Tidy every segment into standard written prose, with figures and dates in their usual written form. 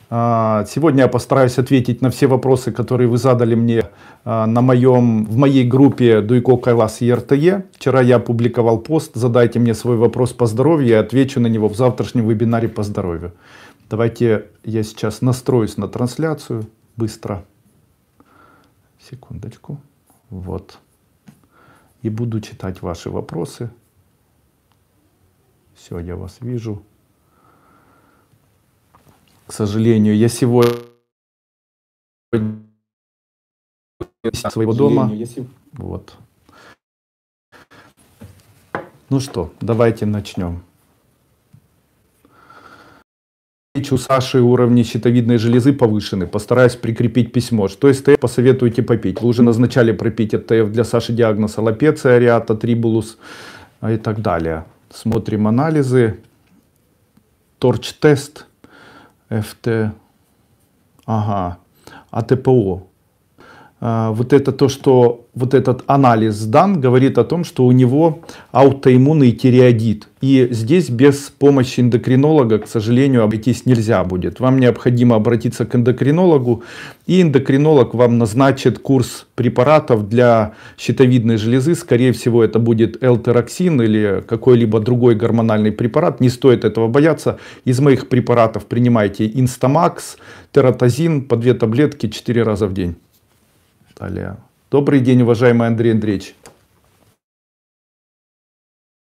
Сегодня я постараюсь ответить на все вопросы, которые вы задали мне в моей группе Дуйко, Кайлас и РТЕ. Вчера я опубликовал пост «Задайте мне свой вопрос по здоровью», я отвечу на него в завтрашнем вебинаре по здоровью. Давайте я сейчас настроюсь на трансляцию быстро. Секундочку. Вот. И буду читать ваши вопросы. Все, я вас вижу. К сожалению, я сегодня из своего дома. Вот. Ну что, давайте начнем. У Саши уровни щитовидной железы повышены. Постараюсь прикрепить письмо. Что из ТФ посоветуете попить? Вы уже назначали пропить от ТФ для Саши диагноз аллопеция ареата, трибулус и так далее. Смотрим анализы. Торч-тест. ФТ. Ага. АТПО. Вот это то, что вот этот анализ сдан, говорит о том, что у него аутоиммунный тиреоидит. И здесь без помощи эндокринолога, к сожалению, обойтись нельзя будет. Вам необходимо обратиться к эндокринологу, и эндокринолог вам назначит курс препаратов для щитовидной железы. Скорее всего, это будет L-тероксин или какой-либо другой гормональный препарат. Не стоит этого бояться. Из моих препаратов принимайте Инстамакс, Тератозин по 2 таблетки 4 раза в день. Далее. Добрый день, уважаемый Андрей Андреевич.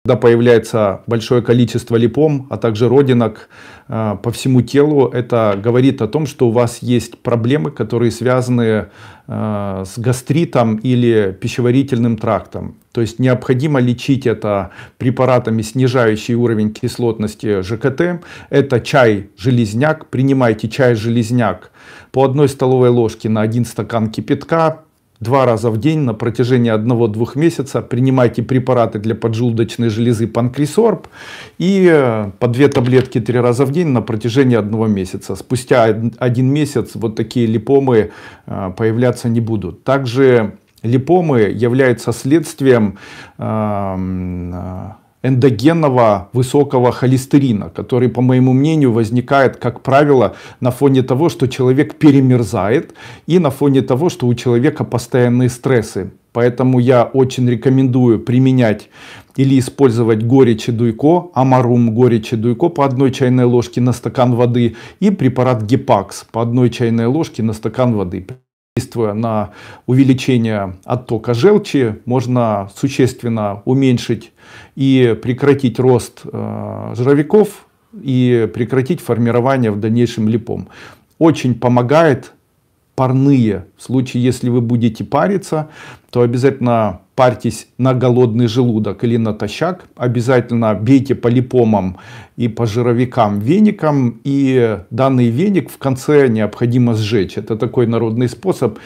Когда появляется большое количество липом, а также родинок по всему телу, это говорит о том, что у вас есть проблемы, которые связаны с гастритом или пищеварительным трактом. То есть необходимо лечить это препаратами, снижающими уровень кислотности ЖКТ. Это чай-железняк. Принимайте чай-железняк по 1 столовой ложке на 1 стакан кипятка. 2 раза в день на протяжении 1-2 месяцев. Принимайте препараты для поджелудочной железы Панкрисорб и по 2 таблетки 3 раза в день на протяжении 1 месяца. Спустя 1 месяц вот такие липомы появляться не будут. Также липомы являются следствием эндогенного высокого холестерина, который, по моему мнению, возникает, как правило, на фоне того, что человек перемерзает и на фоне того, что у человека постоянные стрессы. Поэтому я очень рекомендую применять или использовать горечи Дуйко, Амарум горечи Дуйко по 1 чайной ложке на стакан воды и препарат Гепакс по 1 чайной ложке на стакан воды. Действуя на увеличение оттока желчи, можно существенно уменьшить и прекратить рост жировиков и прекратить формирование в дальнейшем липом. Очень помогает парные. В случае, если вы будете париться, то обязательно парьтесь на голодный желудок или натощак. Обязательно бейте по липомам и по жировикам веником. И данный веник в конце необходимо сжечь. Это такой народный способ.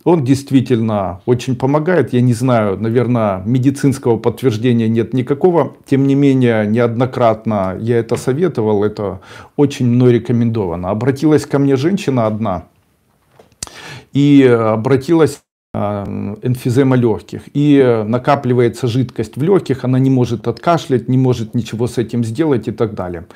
Он действительно очень помогает. Я не знаю, наверное, медицинского подтверждения нет никакого. Тем не менее, неоднократно я это советовал. Это очень мной рекомендовано. Обратилась ко мне женщина одна. И обратилась эмфизема легких. И накапливается жидкость в легких, она не может откашлять, не может ничего с этим сделать и так далее.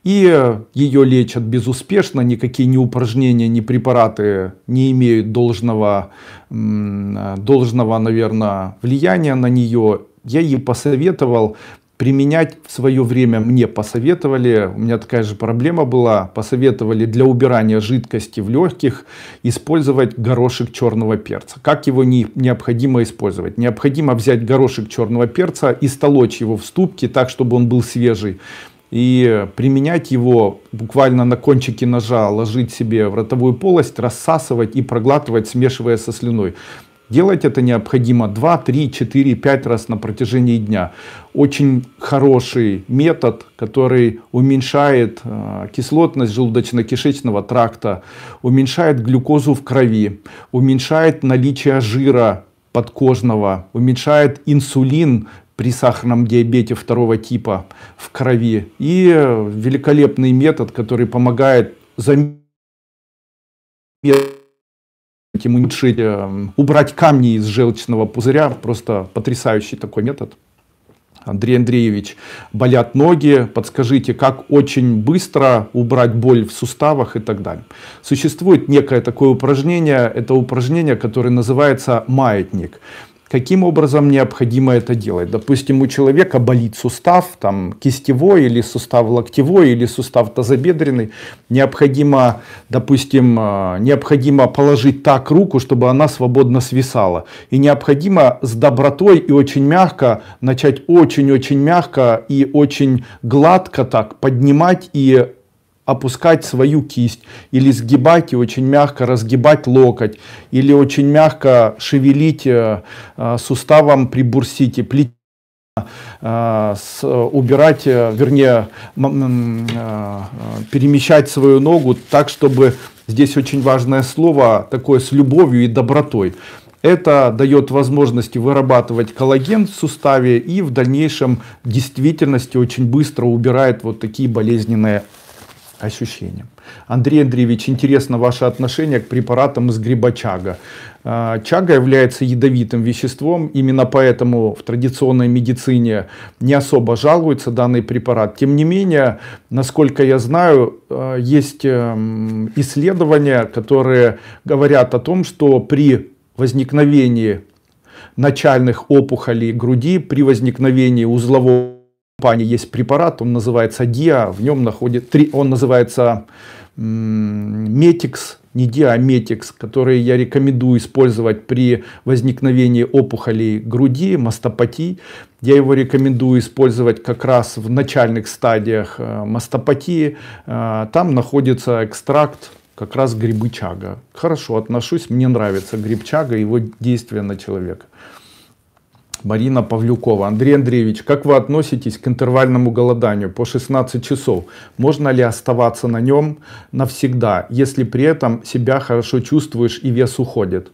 И ее лечат безуспешно, никакие ни упражнения, ни препараты не имеют должного, наверное, влияния на нее. Я ей посоветовал применять в свое время, мне посоветовали, у меня такая же проблема была, посоветовали для убирания жидкости в легких использовать горошек черного перца. Как его необходимо использовать? Необходимо взять горошек черного перца и столочь его в ступке так, чтобы он был свежий. И применять его буквально на кончике ножа, ложить себе в ротовую полость, рассасывать и проглатывать, смешивая со слюной. Делать это необходимо 2, 3, 4, 5 раз на протяжении дня. Очень хороший метод, который уменьшает кислотность желудочно-кишечного тракта, уменьшает глюкозу в крови, уменьшает наличие жира подкожного, уменьшает инсулин при сахарном диабете 2 типа в крови. И великолепный метод, который помогает улучшить, убрать камни из желчного пузыря. Просто потрясающий такой метод. Андрей Андреевич, болят ноги, подскажите, как очень быстро убрать боль в суставах и так далее. Существует некое такое упражнение, это упражнение, которое называется маятник. Каким образом необходимо это делать? Допустим, у человека болит сустав, там, кистевой, или сустав локтевой, или сустав тазобедренный. Необходимо, допустим, необходимо положить так руку, чтобы она свободно свисала. И необходимо с добротой и очень мягко начать очень-очень мягко и очень гладко так поднимать и опускать свою кисть, или сгибать и очень мягко разгибать локоть, или очень мягко шевелить суставом при бурсите, плечо, убирать, вернее, перемещать свою ногу так, чтобы, здесь очень важное слово, такое с любовью и добротой. Это дает возможность вырабатывать коллаген в суставе и в дальнейшем в действительности очень быстро убирает вот такие болезненные ощущениям. Андрей Андреевич, интересно ваше отношение к препаратам из гриба чага. Чага является ядовитым веществом, именно поэтому в традиционной медицине не особо жалуется данный препарат. Тем не менее, насколько я знаю, есть исследования, которые говорят о том, что при возникновении начальных опухолей груди, при возникновении узлового компании есть препарат, он называется Диа, в нем он называется Метикс, не Диа, а Метикс, который я рекомендую использовать при возникновении опухолей груди, мастопатий. Я его рекомендую использовать как раз в начальных стадиях мастопатии. Там находится экстракт как раз грибы чага. Хорошо отношусь, мне нравится гриб чага и его действие на человека. Марина Павлюкова. Андрей Андреевич, как вы относитесь к интервальному голоданию по 16 часов? Можно ли оставаться на нем навсегда, если при этом себя хорошо чувствуешь и вес уходит?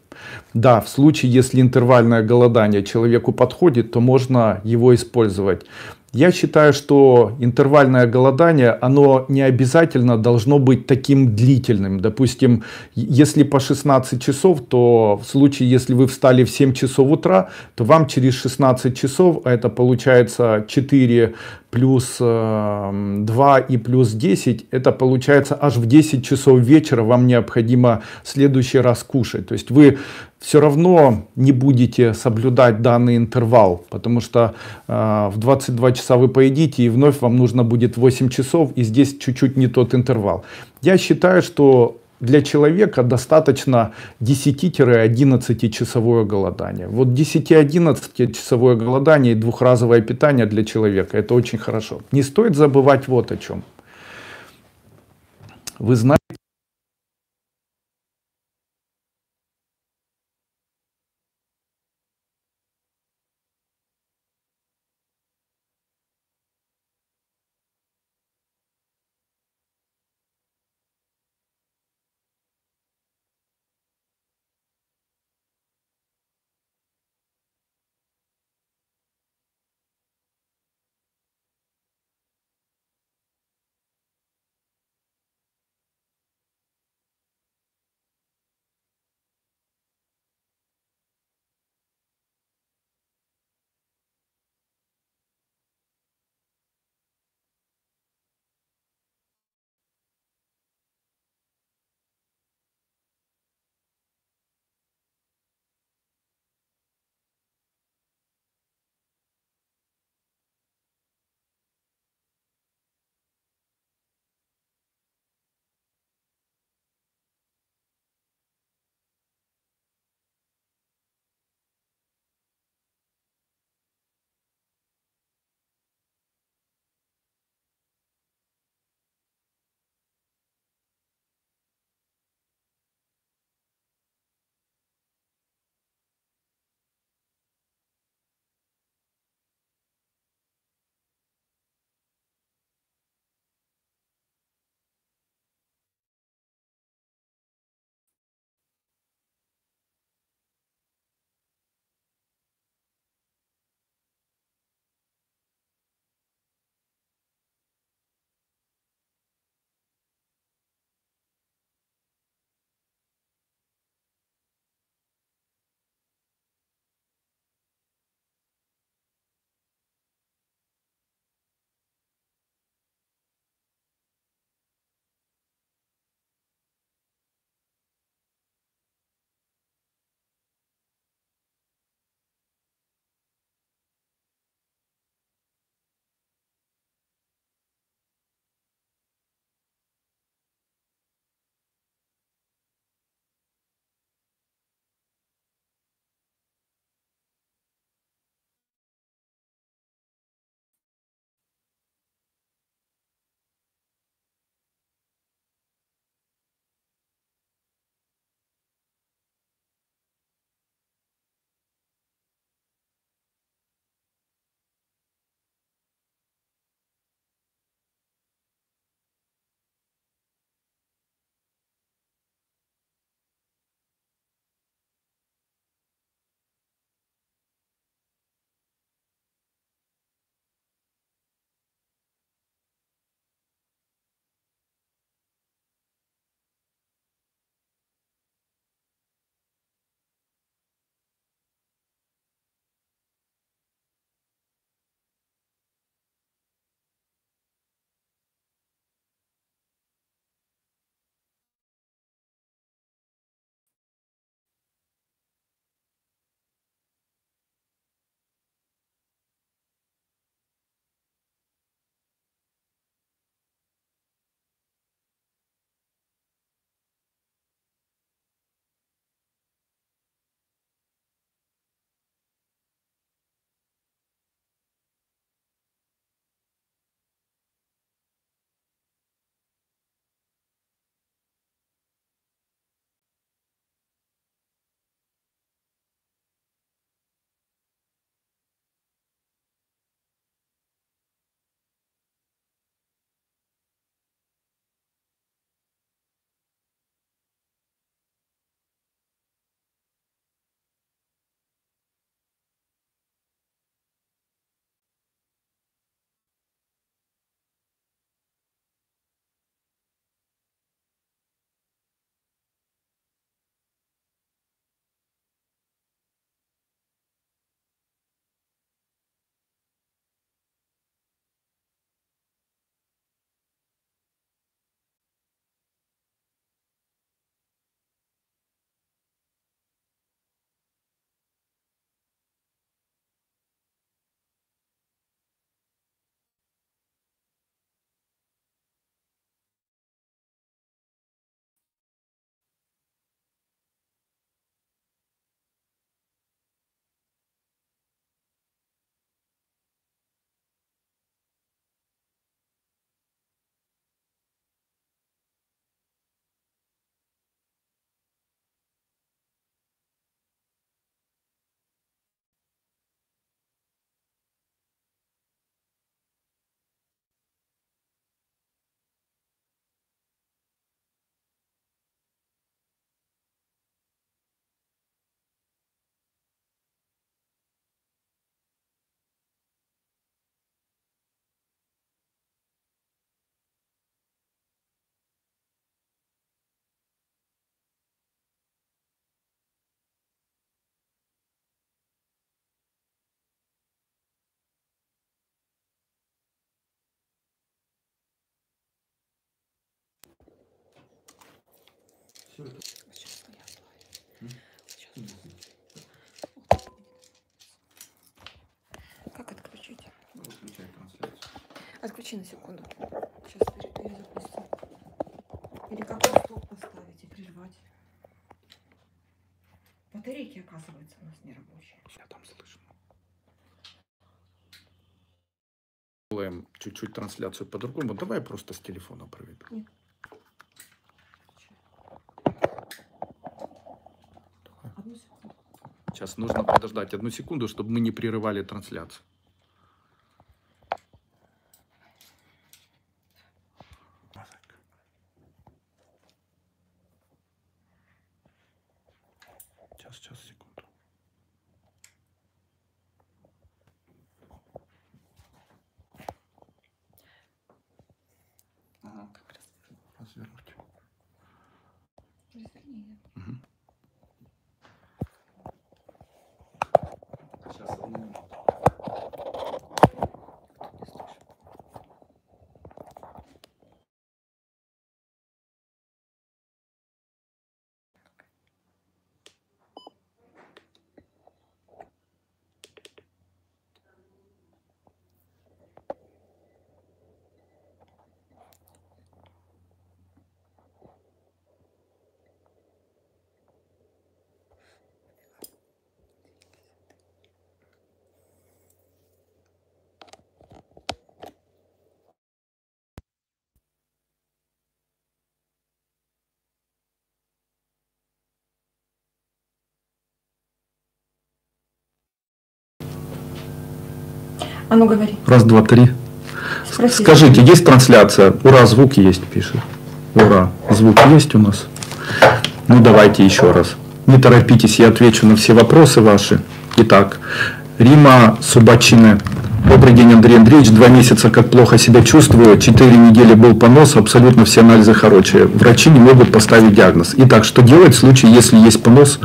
Да, в случае, если интервальное голодание человеку подходит, то можно его использовать. Я считаю, что интервальное голодание, оно не обязательно должно быть таким длительным. Допустим, если по 16 часов, то в случае, если вы встали в 7 часов утра, то вам через 16 часов, а это получается 4 плюс 2 и плюс 10, это получается аж в 10 часов вечера вам необходимо в следующий раз кушать. То есть вы все равно не будете соблюдать данный интервал, потому что в 22 часа вы поедите и вновь вам нужно будет 8 часов, и здесь чуть-чуть не тот интервал. Я считаю, что для человека достаточно 10-11 часовое голодание. Вот 10-11 часовое голодание и двухразовое питание для человека — это очень хорошо. Не стоит забывать вот о чем. Вы знаете, Как отключить? Отключи на секунду. Сейчас перезапустим. Или как стоп поставить и прервать. Батарейки, оказывается, у нас не рабочие. Я там слышно. Делаем чуть-чуть трансляцию по-другому. Давай просто с телефона проведу. Нет. Одну секунду. Сейчас нужно подождать 1 секунду, чтобы мы не прерывали трансляцию. Сейчас, секунду. Ага, как раз. Развернуть. Разверни. Угу. Сейчас 1 минуту. А ну говори. 1, 2, 3. Спроси. Скажите, есть трансляция? Ура, звук есть, пишет. Ура, звук есть у нас? Ну, давайте еще раз. Не торопитесь, я отвечу на все вопросы ваши. Итак, Рима Субачина. Добрый день, Андрей Андреевич. 2 месяца как плохо себя чувствую. 4 недели был понос, абсолютно все анализы хорошие. Врачи не могут поставить диагноз. Итак, что делать в случае, если есть понос?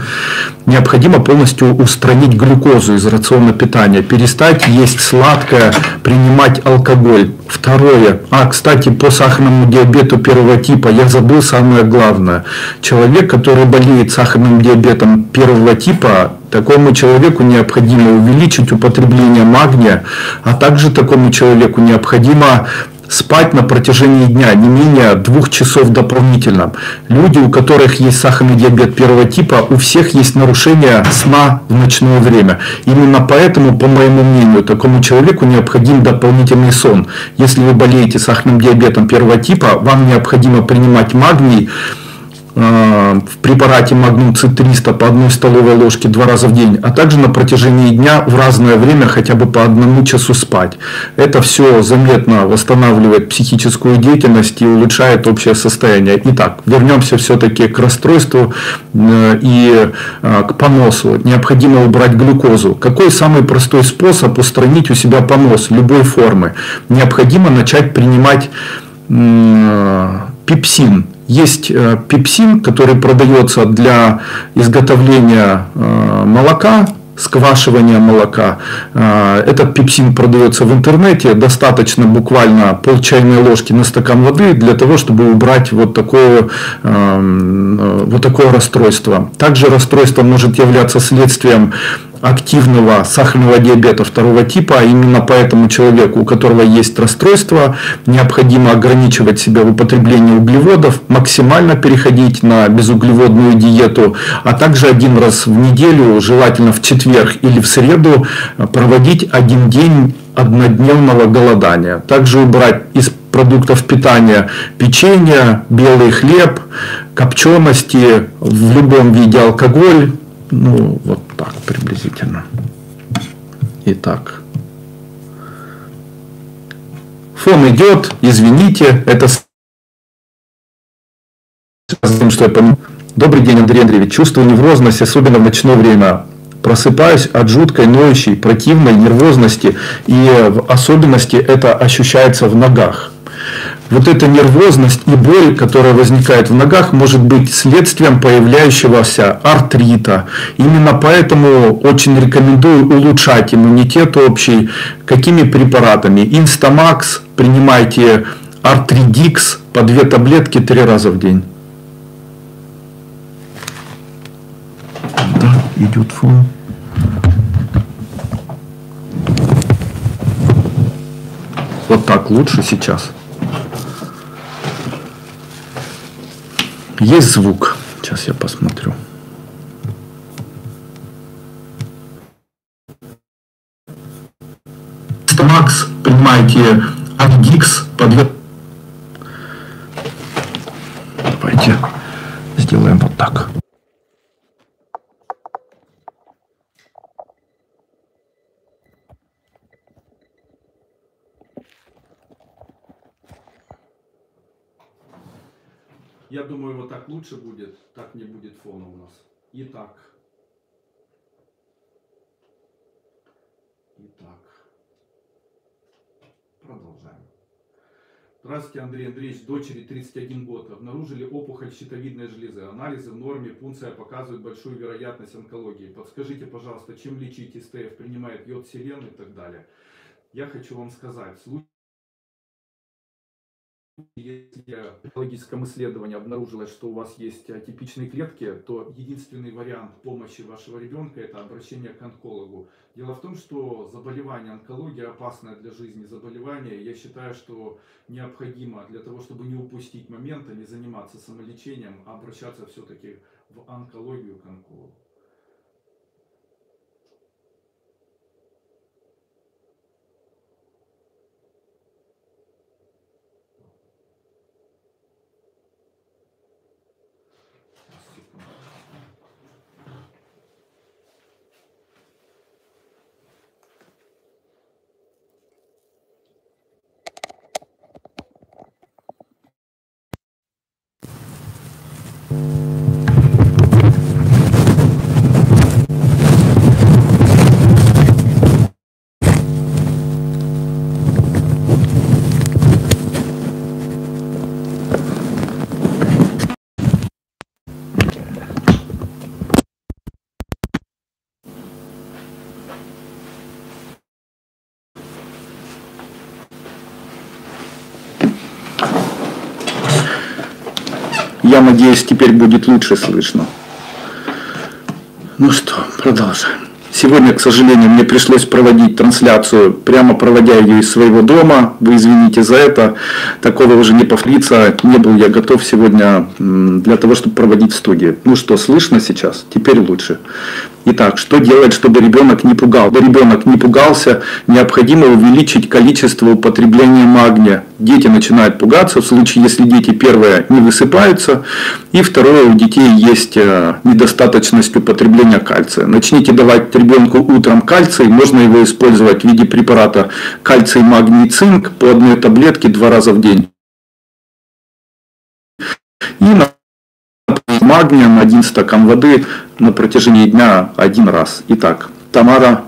Необходимо полностью устранить глюкозу из рациона питания, перестать есть сладкое, принимать алкоголь. Второе. Кстати, по сахарному диабету 1 типа я забыл самое главное. Человек, который болеет сахарным диабетом 1 типа, такому человеку необходимо увеличить употребление магния, а также такому человеку необходимо спать на протяжении дня не менее 2 часов дополнительно. Люди, у которых есть сахарный диабет 1 типа, у всех есть нарушение сна в ночное время. Именно поэтому, по моему мнению, такому человеку необходим дополнительный сон. Если вы болеете сахарным диабетом 1 типа, вам необходимо принимать магний в препарате Magnum C300 по 1 столовой ложке 2 раза в день, а также на протяжении дня в разное время хотя бы по 1 часу спать. Это все заметно восстанавливает психическую деятельность и улучшает общее состояние. Итак, вернемся все-таки к расстройству и к поносу. Необходимо убрать глюкозу. Какой самый простой способ устранить у себя понос любой формы? Необходимо начать принимать пепсин. Есть пепсин, который продается для изготовления молока, сквашивания молока. Этот пепсин продается в интернете. Достаточно буквально пол чайной ложки на стакан воды для того, чтобы убрать вот такое расстройство. Также расстройство может являться следствием активного сахарного диабета 2 типа, а именно поэтому человеку, у которого есть расстройство, необходимо ограничивать себя в употреблении углеводов, максимально переходить на безуглеводную диету, а также 1 раз в неделю, желательно в четверг или в среду, проводить 1 день однодневного голодания. Также убрать из продуктов питания печенье, белый хлеб, копчености, в любом виде алкоголь. Ну, вот так приблизительно. Итак. Фон идет, извините, это что я понимаю. Добрый день, Андрей Андреевич. Чувствую неврозность, особенно в ночное время. Просыпаюсь от жуткой, ноющей, противной нервозности, и в особенности это ощущается в ногах. Вот эта нервозность и боль, которая возникает в ногах, может быть следствием появляющегося артрита. Именно поэтому очень рекомендую улучшать иммунитет общий. Какими препаратами? Instamax, принимайте Artridix по 2 таблетки 3 раза в день. идет фон. Вот так лучше сейчас. Есть звук. Сейчас я посмотрю. Макс, принимайте Ангикс под... Давайте сделаем вот так. Я думаю, вот так лучше будет, так не будет фона у нас. Итак. Продолжаем. Здравствуйте, Андрей Андреевич. Дочери 31 год. Обнаружили опухоль щитовидной железы. Анализы в норме. Пункция показывает большую вероятность онкологии. Подскажите, пожалуйста, чем лечить СТФ? Принимает йод, селен и так далее. Я хочу вам сказать. Если в биологическом исследовании обнаружилось, что у вас есть атипичные клетки, то единственный вариант помощи вашего ребенка – это обращение к онкологу. Дело в том, что заболевание онкология опасное для жизни заболевание. Я считаю, что необходимо для того, чтобы не упустить момента, не заниматься самолечением, а обращаться все-таки в онкологию к онкологу. Я надеюсь, теперь будет лучше слышно. Ну что, продолжаем. Сегодня, к сожалению, мне пришлось проводить трансляцию, прямо проводя ее из своего дома. Вы извините за это. Такого уже не повторится. Не был я готов сегодня для того, чтобы проводить в студии. Ну что, слышно сейчас? Теперь лучше. Итак, что делать, чтобы ребенок не пугал? Чтобы ребенок не пугался, необходимо увеличить количество употребления магния. Дети начинают пугаться в случае, если дети, первое, не высыпаются, и второе, у детей есть недостаточность употребления кальция. Начните давать ребенку утром кальций, можно его использовать в виде препарата кальций, магний, цинк по одной таблетке 2 раза в день. И магнием 1 стакан воды на протяжении дня 1 раз. Итак, Тамара,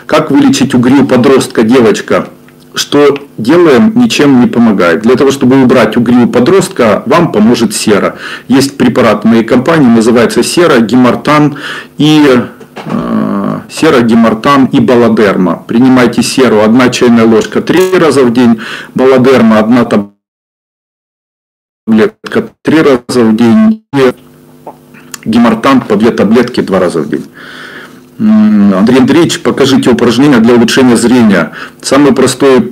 как вылечить угри у подростка, девочка? Что делаем, ничем не помогает. Для того, чтобы убрать угри у подростка, вам поможет сера. Есть препарат моей компании, называется сера, гемартан и балодерма. Принимайте серу 1 чайная ложка 3 раза в день, балодерма 1 таблетка 3 раза в день и гемартан по 2 таблетки 2 раза в день. Андрей Андреевич, покажите упражнения для улучшения зрения. Самое простое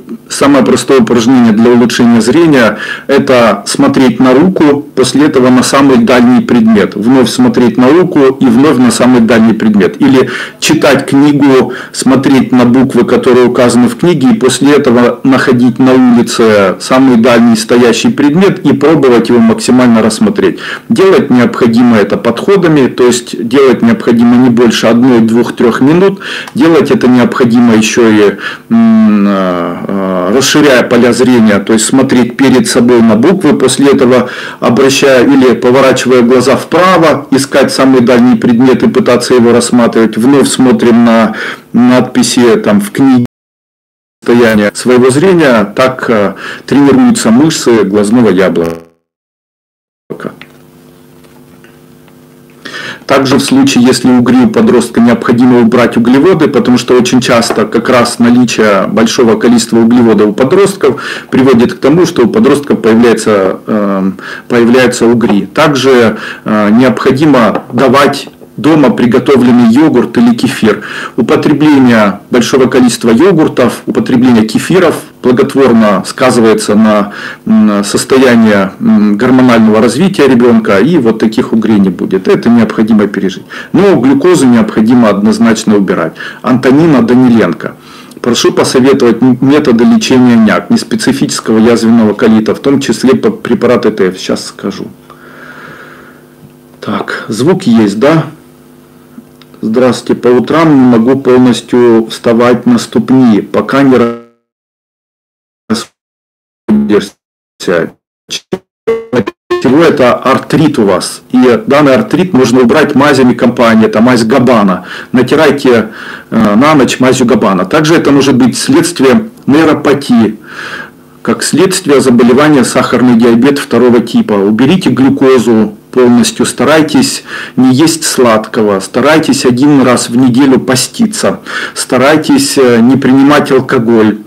упражнение для улучшения зрения – это смотреть на руку, после этого на самый дальний предмет. Вновь смотреть на руку и вновь на самый дальний предмет. Или читать книгу, смотреть на буквы, которые указаны в книге, и после этого находить на улице самый дальний стоящий предмет и пробовать его максимально рассмотреть. Делать необходимо это подходами, то есть делать необходимо не больше 1-2-3 минут. Делать это необходимо еще и расширяя поля зрения, то есть смотреть перед собой на буквы, после этого обращая или поворачивая глаза вправо, искать самый дальний предмет и пытаться его рассматривать. Вновь смотрим на надписи там, в книге, состояние своего зрения, так тренируются мышцы глазного яблока. Также в случае, если угри у подростка, необходимо убрать углеводы, потому что очень часто как раз наличие большого количества углеводов у подростков приводит к тому, что у подростков появляются угри. Также необходимо давать дома приготовленный йогурт или кефир. Употребление большого количества йогуртов, употребление кефиров благотворно сказывается на состоянии гормонального развития ребенка, и вот таких угрей не будет. Это необходимо пережить. Но глюкозу необходимо однозначно убирать. Антонина Даниленко. Прошу посоветовать методы лечения НЯК, неспецифического язвенного колита, в том числе препарат ЭТФ. Сейчас скажу. Так, звук есть, да? Здравствуйте. По утрам не могу полностью вставать на ступни, пока не расслабишься. Всего это артрит у вас. И данный артрит можно убрать мазями компании. Это мазь Габбана. Натирайте на ночь мазью Габбана. Также это может быть следствие нейропатии, как следствие заболевания сахарный диабет второго типа. Уберите глюкозу полностью, старайтесь не есть сладкого, старайтесь один раз в неделю поститься, старайтесь не принимать алкоголь.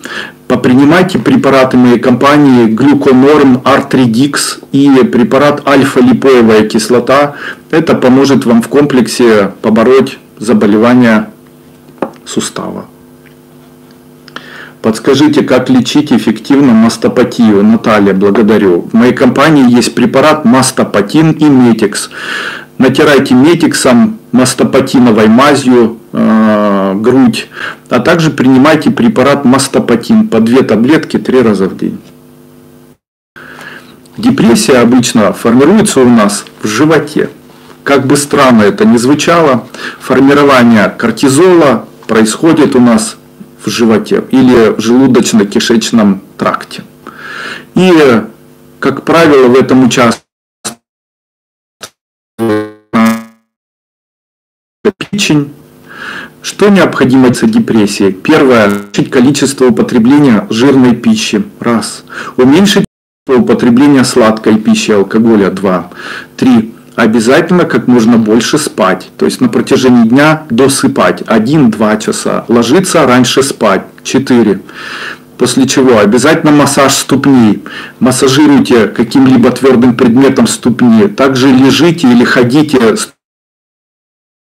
Попринимайте препараты моей компании Глюконорм, Артридикс и препарат альфа-липоевая кислота. Это поможет вам в комплексе побороть заболевания сустава. Подскажите, как лечить эффективно мастопатию? Наталья, благодарю. В моей компании есть препарат Мастопатин и Метикс. Натирайте метиксом, мастопатиновой мазью грудь, а также принимайте препарат Мастопатин по 2 таблетки 3 раза в день. Депрессия обычно формируется у нас в животе. Как бы странно это ни звучало, формирование кортизола происходит у нас в животе или в желудочно-кишечном тракте. И, как правило, в этом участвует печень. Что необходимо от депрессии? Первое. Уменьшить количество употребления жирной пищи. Раз. Уменьшить употребление сладкой пищи, алкоголя. 2. 3. Обязательно как можно больше спать. То есть на протяжении дня досыпать. 1-2 часа. Ложиться раньше спать. 4. После чего обязательно массаж ступней. Массажируйте каким-либо твердым предметом ступни. Также лежите или ходите с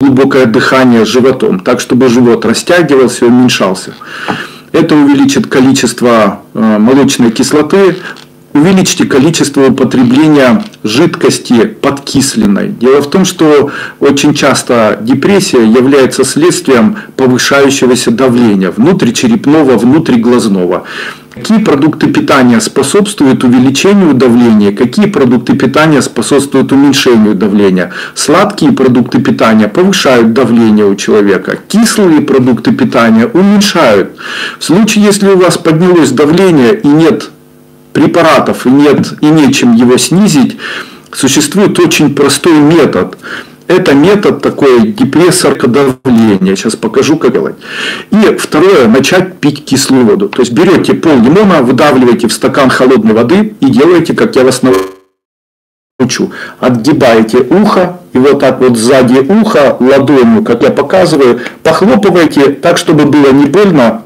глубокое дыхание животом, так чтобы живот растягивался и уменьшался. Это увеличит количество молочной кислоты, увеличьте количество употребления жидкости подкисленной. Дело в том, что очень часто депрессия является следствием повышающегося давления внутричерепного, внутриглазного. Какие продукты питания способствуют увеличению давления, какие продукты питания способствуют уменьшению давления. Сладкие продукты питания повышают давление у человека, кислые продукты питания уменьшают. В случае, если у вас поднялось давление и нет препаратов, и нечем его снизить, существует очень простой метод. Это метод такой депрессор давления. Сейчас покажу, как делать. И второе, начать пить кислую воду. То есть берете пол-лимона, выдавливаете в стакан холодной воды и делаете, как я вас научу. Отгибаете ухо и вот так вот сзади уха ладонью, как я показываю, похлопываете так, чтобы было не больно.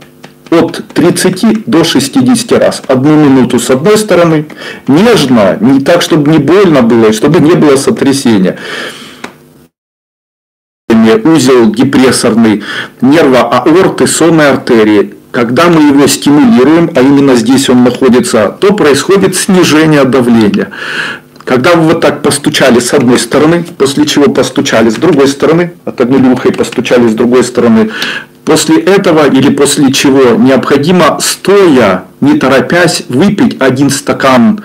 От 30 до 60 раз. 1 минуту с одной стороны. Нежно, не так, чтобы не больно было, и чтобы не было сотрясения. Узел депрессорный нерва аорты, сонной артерии. Когда мы его стимулируем, а именно здесь он находится, то происходит снижение давления. Когда вы вот так постучали с одной стороны, после чего постучали с другой стороны, отогнули ухо и постучали с другой стороны, после этого или после чего необходимо, стоя, не торопясь, выпить 1 стакан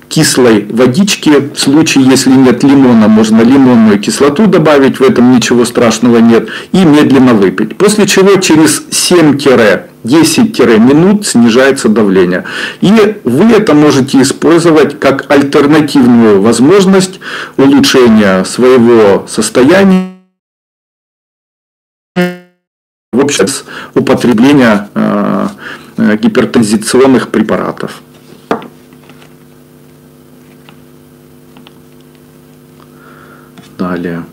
кислой водички. В случае, если нет лимона, можно лимонную кислоту добавить, в этом ничего страшного нет, и медленно выпить. После чего через 7-10 минут снижается давление. И вы это можете использовать как альтернативную возможность улучшения своего состояния, в общем, употребления гипертензационных препаратов. Далее.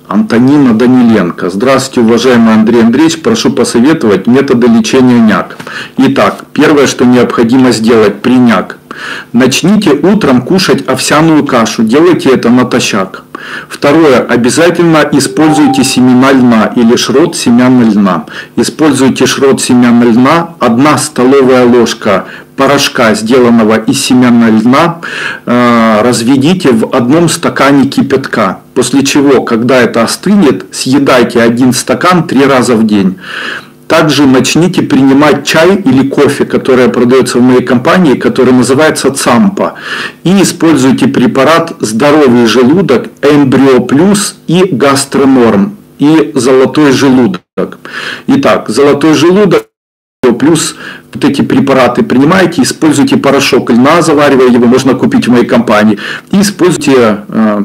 Антонина Даниленко. Здравствуйте, уважаемый Андрей Андреевич. Прошу посоветовать методы лечения НЯК. Итак, первое, что необходимо сделать при НЯК. Начните утром кушать овсяную кашу, делайте это натощак. Второе. Обязательно используйте семена льна или шрот семян льна. Используйте шрот семян льна, 1 столовая ложка порошка, сделанного из семян льна, разведите в 1 стакане кипятка. После чего, когда это остынет, съедайте 1 стакан 3 раза в день. Также начните принимать чай или кофе, который продается в моей компании, который называется Цампа. И используйте препарат «Здоровый желудок», «Эмбрио плюс» и «Гастронорм» и «Золотой желудок». Итак, «Золотой желудок» плюс вот эти препараты принимаете, используйте порошок льна, заваривая его, можно купить в моей компании. И используйте,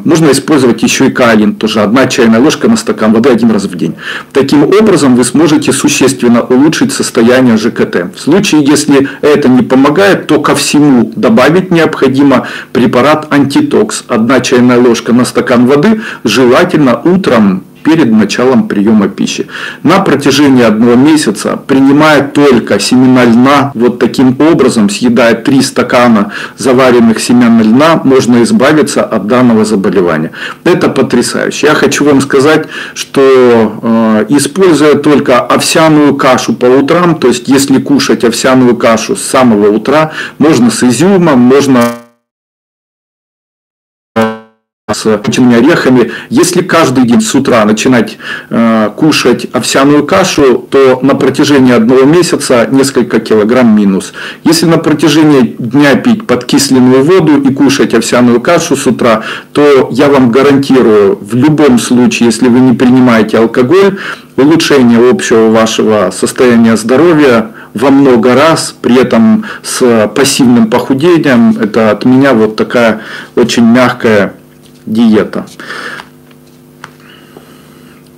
можно использовать еще и каолин, тоже 1 чайная ложка на стакан воды 1 раз в день. Таким образом вы сможете существенно улучшить состояние ЖКТ. В случае, если это не помогает, то ко всему добавить необходимо препарат антитокс. 1 чайная ложка на стакан воды, желательно утром, перед началом приема пищи. На протяжении 1 месяца, принимая только семена льна, вот таким образом, съедая 3 стакана заваренных семян льна, можно избавиться от данного заболевания. Это потрясающе. Я хочу вам сказать, что используя только овсяную кашу по утрам, то есть если кушать овсяную кашу с самого утра, можно с изюмом, можно с орехами. Если каждый день с утра начинать кушать овсяную кашу, то на протяжении 1 месяца несколько килограмм минус. Если на протяжении дня пить подкисленную воду и кушать овсяную кашу с утра, то я вам гарантирую, в любом случае, если вы не принимаете алкоголь, улучшение общего вашего состояния здоровья во много раз, при этом с пассивным похудением. Это от меня вот такая очень мягкая диета.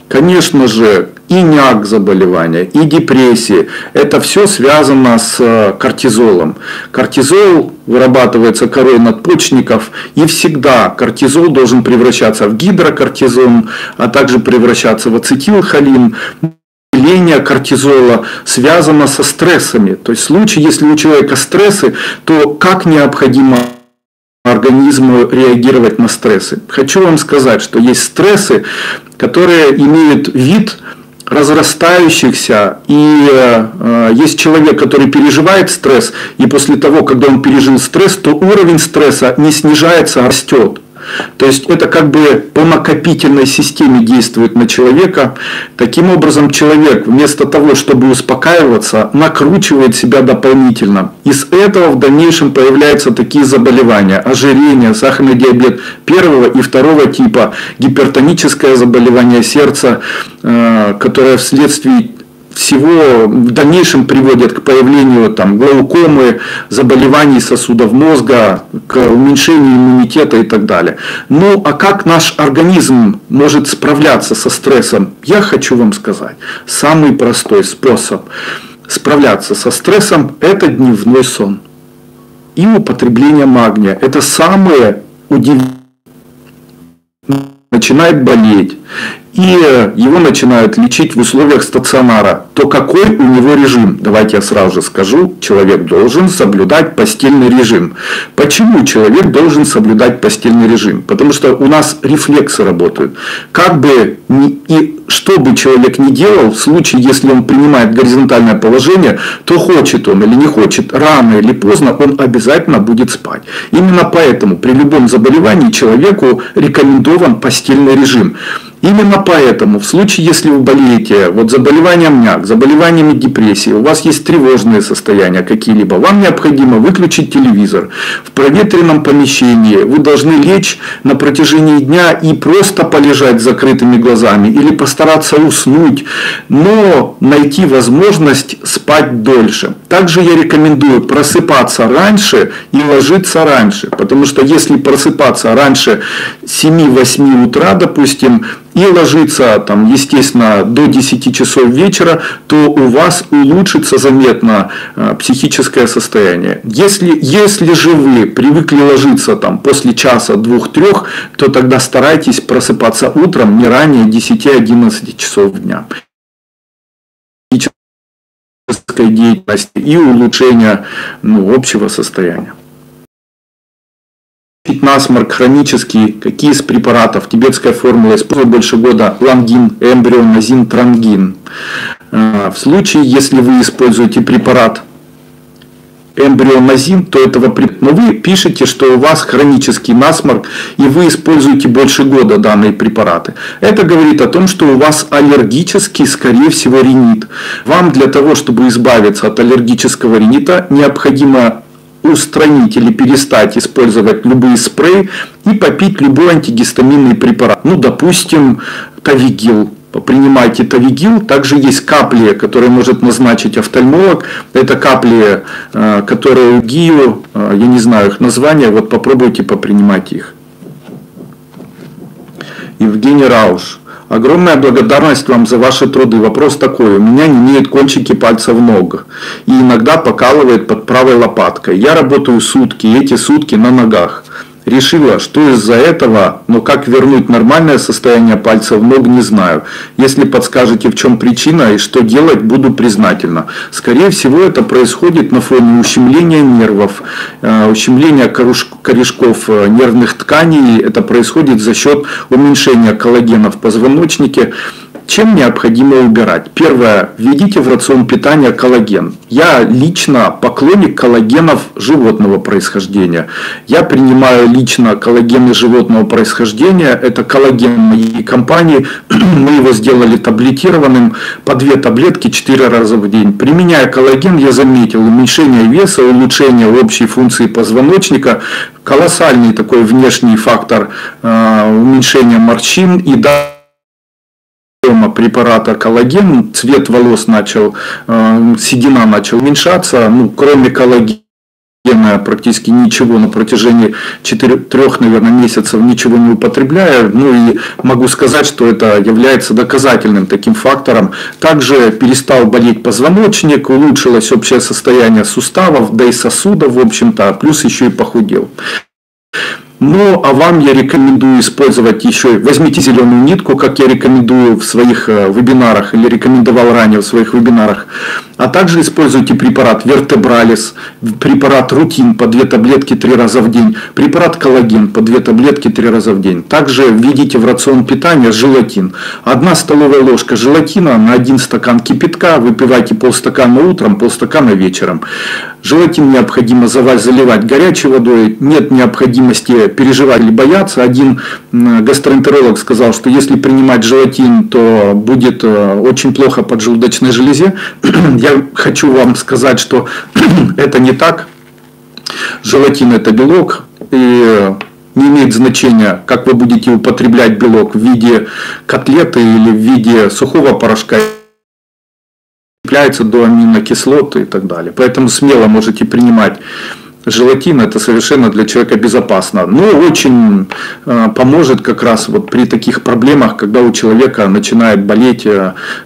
Конечно же, и няк заболевания, и депрессии, это все связано с кортизолом. Кортизол вырабатывается корой надпочечников, и всегда кортизол должен превращаться в гидрокортизон, а также превращаться в ацетилхолин. Выделение кортизола связано со стрессами. То есть в случае, если у человека стрессы, то как необходимо организму реагировать на стрессы. Хочу вам сказать, что есть стрессы, которые имеют вид разрастающихся, и есть человек, который переживает стресс, и после того, когда он пережил стресс, то уровень стресса не снижается, а растет. То есть это как бы по накопительной системе действует на человека. Таким образом, человек вместо того, чтобы успокаиваться, накручивает себя дополнительно. Из этого в дальнейшем появляются такие заболевания: ожирение, сахарный диабет 1 и 2 типа, гипертоническое заболевание сердца, которое вследствие всего в дальнейшем приводит к появлению глаукомы, заболеваний сосудов мозга, к уменьшению иммунитета и так далее. Ну а как наш организм может справляться со стрессом? Я хочу вам сказать, самый простой способ справляться со стрессом – это дневной сон и употребление магния. Это самое удивительное. Начинает болеть, и его начинают лечить в условиях стационара, то какой у него режим? Давайте я сразу же скажу: человек должен соблюдать постельный режим. Почему человек должен соблюдать постельный режим? Потому что у нас рефлексы работают. Как бы и что бы человек ни делал, в случае, если он принимает горизонтальное положение, то хочет он или не хочет, рано или поздно он обязательно будет спать. Именно поэтому при любом заболевании человеку рекомендован постельный режим. Именно поэтому, в случае, если вы болеете заболеванием няк, заболеваниями депрессии, у вас есть тревожные состояния какие-либо, вам необходимо выключить телевизор. В проветренном помещении вы должны лечь на протяжении дня и просто полежать с закрытыми глазами или постараться уснуть, но найти возможность спать дольше. Также я рекомендую просыпаться раньше и ложиться раньше, потому что если просыпаться раньше 7-8 утра, допустим, и ложиться, естественно, до 10 часов вечера, то у вас улучшится заметно психическое состояние. Если же вы привыкли ложиться после часа, 2-3, то тогда старайтесь просыпаться утром не ранее 10-11 часов дня. Деятельности и улучшения общего состояния. насморк хронический, какие из препаратов? Тибетская формула, используя больше года лангин, эмбрионазин, трангин. В случае, если вы используете препарат эмбрионазин, то но вы пишете, что у вас хронический насморк, и вы используете больше года данные препараты. Это говорит о том, что у вас аллергический, скорее всего, ринит. Вам для того, чтобы избавиться от аллергического ринита, необходимо устранить или перестать использовать любые спреи и попить любой антигистаминный препарат. Ну, допустим, Тавигил. Принимайте Тавигил. Также есть капли, которые может назначить офтальмолог. Это капли, которые у ГИО, я не знаю их название, вот попробуйте попринимать их. Евгений Рауш. Огромная благодарность вам за ваши труды. Вопрос такой. У меня не имеют кончики пальцев ног. И иногда покалывает под правой лопаткой. Я работаю сутки, и эти сутки на ногах. Решила, что из-за этого, но как вернуть нормальное состояние пальцев ног, не знаю. Если подскажете, в чем причина и что делать, буду признательна. Скорее всего, это происходит на фоне ущемления нервов, ущемления корешков нервных тканей. Это происходит за счет уменьшения коллагена в позвоночнике. Чем необходимо убирать? Первое. Введите в рацион питания коллаген. Я лично поклонник коллагенов животного происхождения. Я принимаю лично коллагены животного происхождения. Это коллаген моей компании. Мы его сделали таблетированным по 2 таблетки 4 раза в день. Применяя коллаген, я заметил уменьшение веса, улучшение общей функции позвоночника, колоссальный такой внешний фактор уменьшения морщин и препарата коллаген, цвет волос начал, седина начал уменьшаться, ну, кроме коллагена практически ничего на протяжении 4-3, наверное, месяцев ничего не употребляю. Ну и могу сказать, что это является доказательным таким фактором. Также перестал болеть позвоночник, улучшилось общее состояние суставов, да и сосудов, в общем-то, плюс еще и похудел. Ну, а вам я рекомендую использовать еще, возьмите зеленую нитку, как я рекомендую в своих вебинарах, или рекомендовал ранее в своих вебинарах. А также используйте препарат Вертебралис, препарат Рутин по 2 таблетки 3 раза в день, препарат Коллаген по 2 таблетки 3 раза в день. Также введите в рацион питания желатин. 1 столовая ложка желатина на 1 стакан кипятка, выпивайте полстакана утром, полстакана вечером. Желатин необходимо заливать горячей водой, нет необходимости переживать или бояться. Один гастроэнтеролог сказал, что если принимать желатин, то будет очень плохо поджелудочной железе. Я хочу вам сказать, что это не так. Желатин – это белок, и не имеет значения, как вы будете употреблять белок в виде котлеты или в виде сухого порошка. Цепляется до аминокислот и так далее. Поэтому смело можете принимать желатин, это совершенно для человека безопасно. Но очень поможет как раз вот при таких проблемах, когда у человека начинает болеть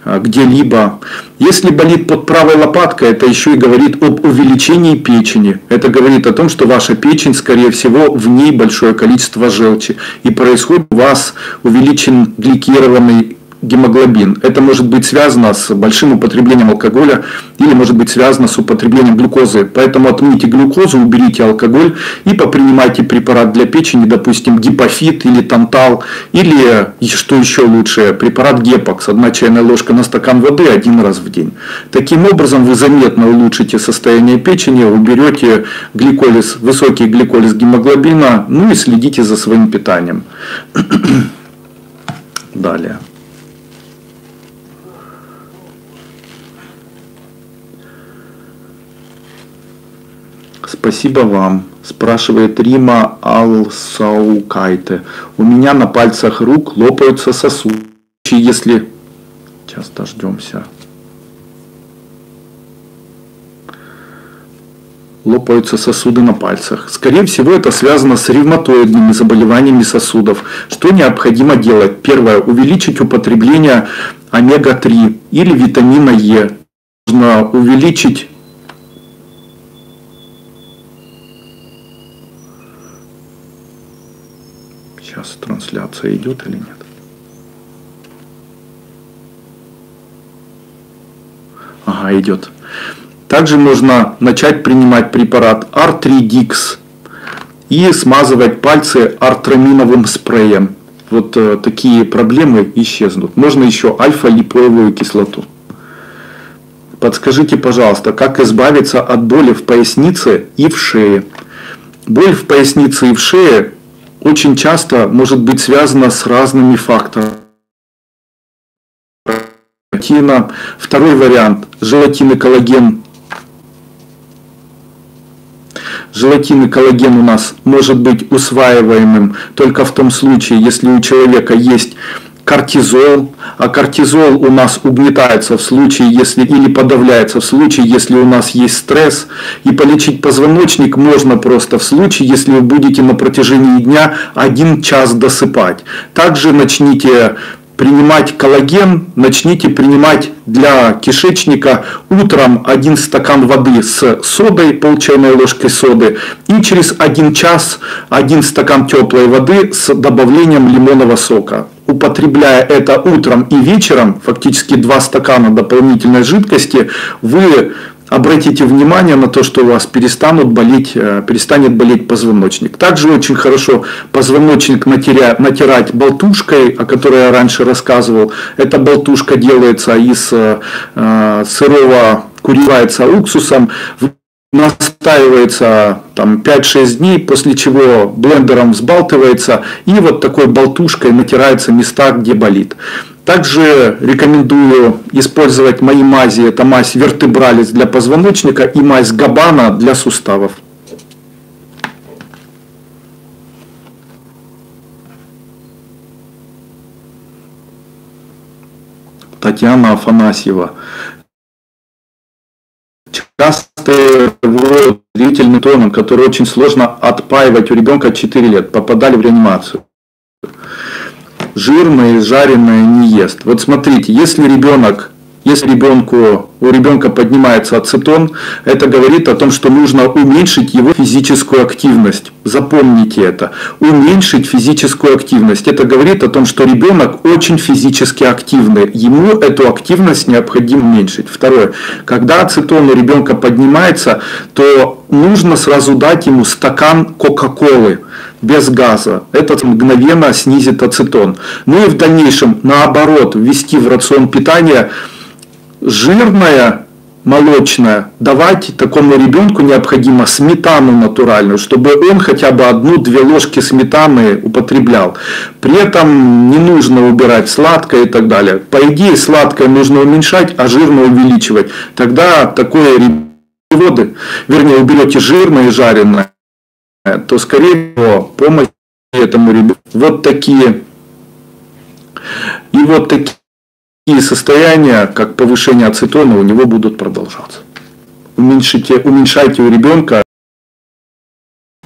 где-либо. Если болит под правой лопаткой, это еще и говорит об увеличении печени. Это говорит о том, что ваша печень, скорее всего, в ней большое количество желчи. И происходит у вас увеличен гликированный гемоглобин. Это может быть связано с большим употреблением алкоголя или может быть связано с употреблением глюкозы. Поэтому отмените глюкозу, уберите алкоголь и попринимайте препарат для печени, допустим, гипофит или тантал, или, что еще лучше, препарат гепакс, 1 чайная ложка на стакан воды 1 раз в день. Таким образом вы заметно улучшите состояние печени, уберете гликолиз, высокий гликолиз гемоглобина, ну и следите за своим питанием. Далее. Спасибо вам, спрашивает Рима Алсаукайте. У меня на пальцах рук лопаются сосуды. Если... Сейчас дождемся. Лопаются сосуды на пальцах. Скорее всего, это связано с ревматоидными заболеваниями сосудов. Что необходимо делать? Первое. Увеличить употребление омега-3 или витамина Е. Нужно увеличить... Сейчас трансляция идет или нет? Ага, идет. Также нужно начать принимать препарат Arthridix и смазывать пальцы артраминовым спреем. Вот такие проблемы исчезнут. Можно еще альфа-липоевую кислоту. Подскажите, пожалуйста, как избавиться от боли в пояснице и в шее? Боль в пояснице и в шее очень часто может быть связана с разными факторами. Второй вариант – желатин и коллаген. Желатин и коллаген у нас может быть усваиваемым только в том случае, если у человека есть кортизол, а кортизол у нас угнетается в случае, если или подавляется в случае, если у нас есть стресс. И полечить позвоночник можно просто в случае, если вы будете на протяжении дня 1 час досыпать. Также начните принимать коллаген, начните принимать для кишечника утром 1 стакан воды с содой, пол чайной ложки соды, и через 1 час 1 стакан теплой воды с добавлением лимонного сока. Употребляя это утром и вечером, фактически 2 стакана дополнительной жидкости, вы обратите внимание на то, что у вас перестанет болеть позвоночник. Также очень хорошо позвоночник натирать болтушкой, о которой я раньше рассказывал. Эта болтушка делается из сырого, куривается уксусом, настаивается там 5-6 дней, после чего блендером взбалтывается и вот такой болтушкой натирается места, где болит. Также рекомендую использовать мои мази, это мазь вертебралис для позвоночника и мазь габана для суставов. Татьяна Афанасьева. Часто длительным тоном, который очень сложно отпаивать у ребенка 4 лет, попадали в реанимацию. Жирное, жареное не ест. Вот смотрите, если у ребенка поднимается ацетон, это говорит о том, что нужно уменьшить его физическую активность. Запомните это. Уменьшить физическую активность. Это говорит о том, что ребенок очень физически активный. Ему эту активность необходимо уменьшить. Второе. Когда ацетон у ребенка поднимается, то нужно сразу дать ему стакан Кока-Колы без газа. Это мгновенно снизит ацетон. Ну и в дальнейшем, наоборот, ввести в рацион питания жирное, молочное. Давать такому ребенку необходимо сметану натуральную, чтобы он хотя бы 1-2 ложки сметаны употреблял. При этом не нужно убирать сладкое и так далее. По идее, сладкое нужно уменьшать, а жирное увеличивать. Тогда такое уберете жирное и жареное, то скорее всего помощь этому ребенку. Вот такие состояния, как повышение ацетона, у него будут продолжаться. Уменьшайте у ребенка.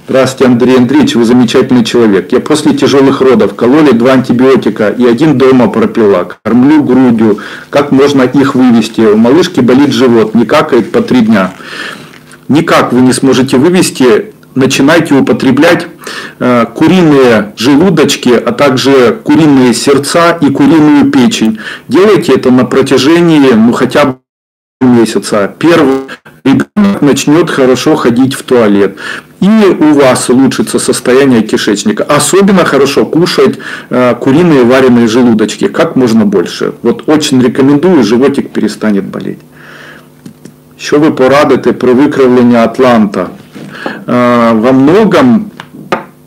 Здравствуйте, Андрей Андреевич, вы замечательный человек. Я после тяжелых родов кололи 2 антибиотика и 1 дома пропила. Кормлю грудью. Как можно их вывести? У малышки болит живот, не какает по 3 дня. Никак вы не сможете вывести. Начинайте употреблять куриные желудочки, а также куриные сердца и куриную печень. Делайте это на протяжении хотя бы месяца. Первый ребенок начнет хорошо ходить в туалет. И у вас улучшится состояние кишечника. Особенно хорошо кушать куриные вареные желудочки. Как можно больше. Вот очень рекомендую, животик перестанет болеть. Що ви порадите при викривленні атланта? Во многом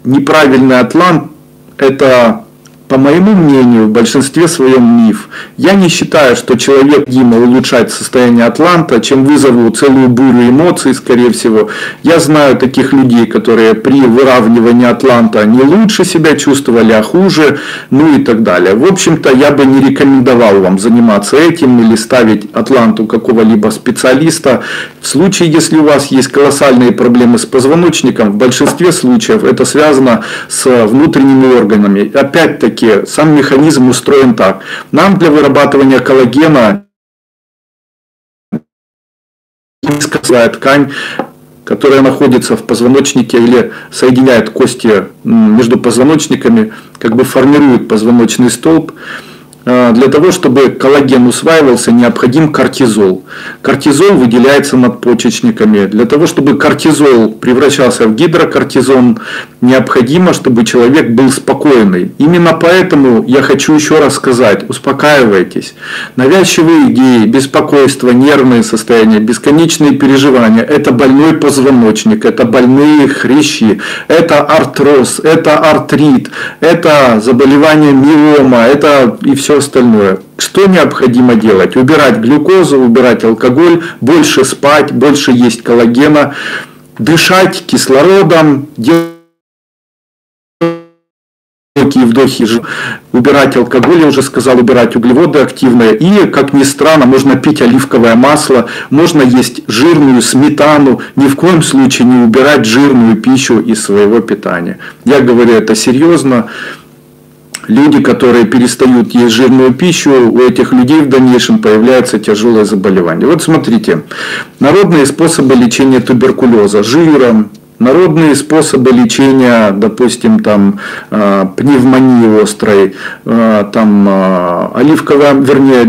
неправильный атлант – это, по моему мнению, в большинстве своем миф. Я не считаю, что человек Дима улучшает состояние атланта, чем вызову целую бурю эмоций, скорее всего. Я знаю таких людей, которые при выравнивании атланта не лучше себя чувствовали, а хуже, ну и так далее. В общем-то, я бы не рекомендовал вам заниматься этим или ставить атланту какого-либо специалиста. В случае, если у вас есть колоссальные проблемы с позвоночником, в большинстве случаев это связано с внутренними органами. Опять-таки, сам механизм устроен так. Нам для вырабатывания коллагена низкослойная ткань, которая находится в позвоночнике или соединяет кости между позвоночниками, как бы формирует позвоночный столб. для того, чтобы коллаген усваивался, необходим кортизол. Кортизол выделяется надпочечниками. Для того, чтобы кортизол превращался в гидрокортизон, необходимо, чтобы человек был спокойный. Именно поэтому я хочу еще раз сказать, успокаивайтесь. Навязчивые идеи, беспокойство, нервные состояния, бесконечные переживания – это больной позвоночник, это больные хрящи, это артроз, это артрит, это заболевание миома, это и все остальное. Что необходимо делать? Убирать глюкозу, убирать алкоголь, больше спать, больше есть коллагена, дышать кислородом, делать вдохи, убирать алкоголь, я уже сказал, убирать углеводы активные. И, как ни странно, можно пить оливковое масло, можно есть жирную сметану, ни в коем случае не убирать жирную пищу из своего питания. Я говорю это серьезно. Люди, которые перестают есть жирную пищу, у этих людей в дальнейшем появляются тяжелые заболевания. Вот смотрите, народные способы лечения туберкулеза жиром, народные способы лечения, допустим, там, пневмонии острой, там,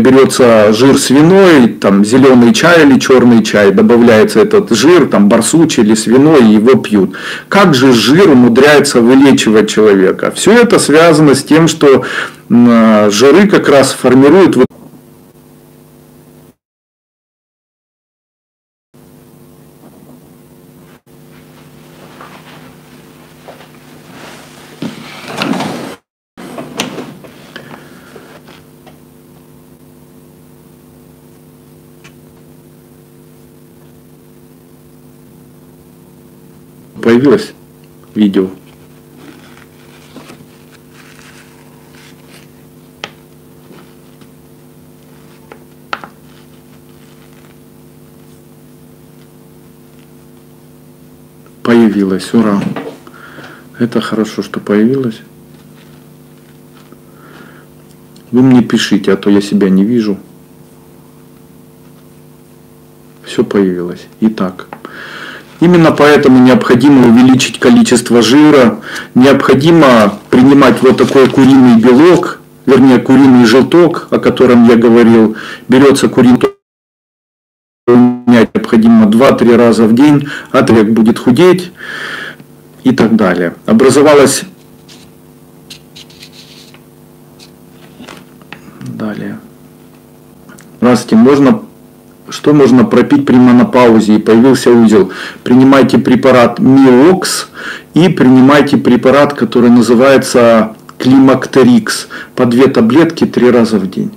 берется жир свиной, там, зеленый чай или черный чай, добавляется этот жир, там, барсучий или свиной, и его пьют. Как же жир умудряется вылечивать человека? Все это связано с тем, что жиры как раз формируют появилось видео. Появилось, ура. Это хорошо, что появилось. Вы мне пишите, а то я себя не вижу. Все появилось. Итак. Именно поэтому необходимо увеличить количество жира, необходимо принимать вот такой куриный белок, вернее куриный желток, о котором я говорил. Берется куриный желток, необходимо 2-3 раза в день, а человек будет худеть и так далее. Образовалась далее. Здравствуйте, что можно пропить при менопаузе? И появился узел. Принимайте препарат Миокс и принимайте препарат, который называется Климактерикс. По 2 таблетки 3 раза в день.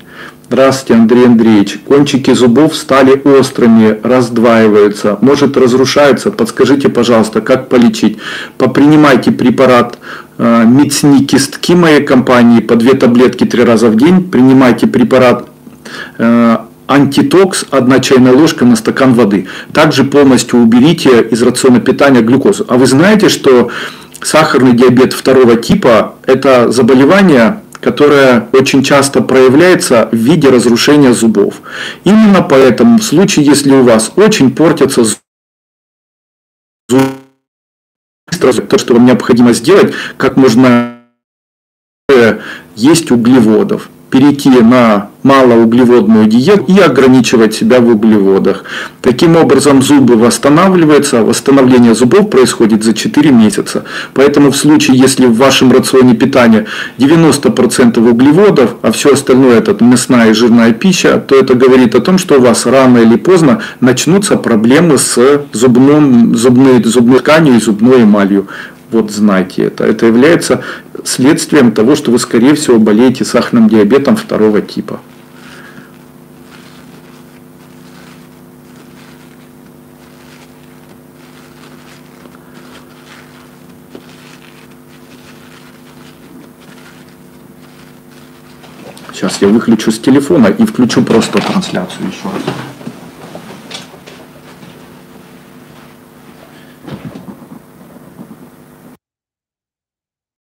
Здравствуйте, Андрей Андреевич. Кончики зубов стали острыми, раздваиваются, может разрушаются. Подскажите, пожалуйста, как полечить? Попринимайте препарат Мицни Кистки моей компании по 2 таблетки 3 раза в день. Принимайте препарат Антитокс, 1 чайная ложка на стакан воды. Также полностью уберите из рациона питания глюкозу. А вы знаете, что сахарный диабет 2 типа – это заболевание, которое очень часто проявляется в виде разрушения зубов. Именно поэтому в случае, если у вас очень портятся зубы, то, что вам необходимо сделать, как можно есть углеводов. Перейти на малоуглеводную диету и ограничивать себя в углеводах. Таким образом зубы восстанавливаются. Восстановление зубов происходит за 4 месяца. Поэтому в случае, если в вашем рационе питания 90% углеводов, а все остальное это мясная и жирная пища, то это говорит о том, что у вас рано или поздно начнутся проблемы с зубной тканью и зубной эмалью. Вот знайте это. Это является следствием того, что вы, скорее всего, болеете сахарным диабетом 2 типа. Сейчас я выключу с телефона и включу просто трансляцию еще раз.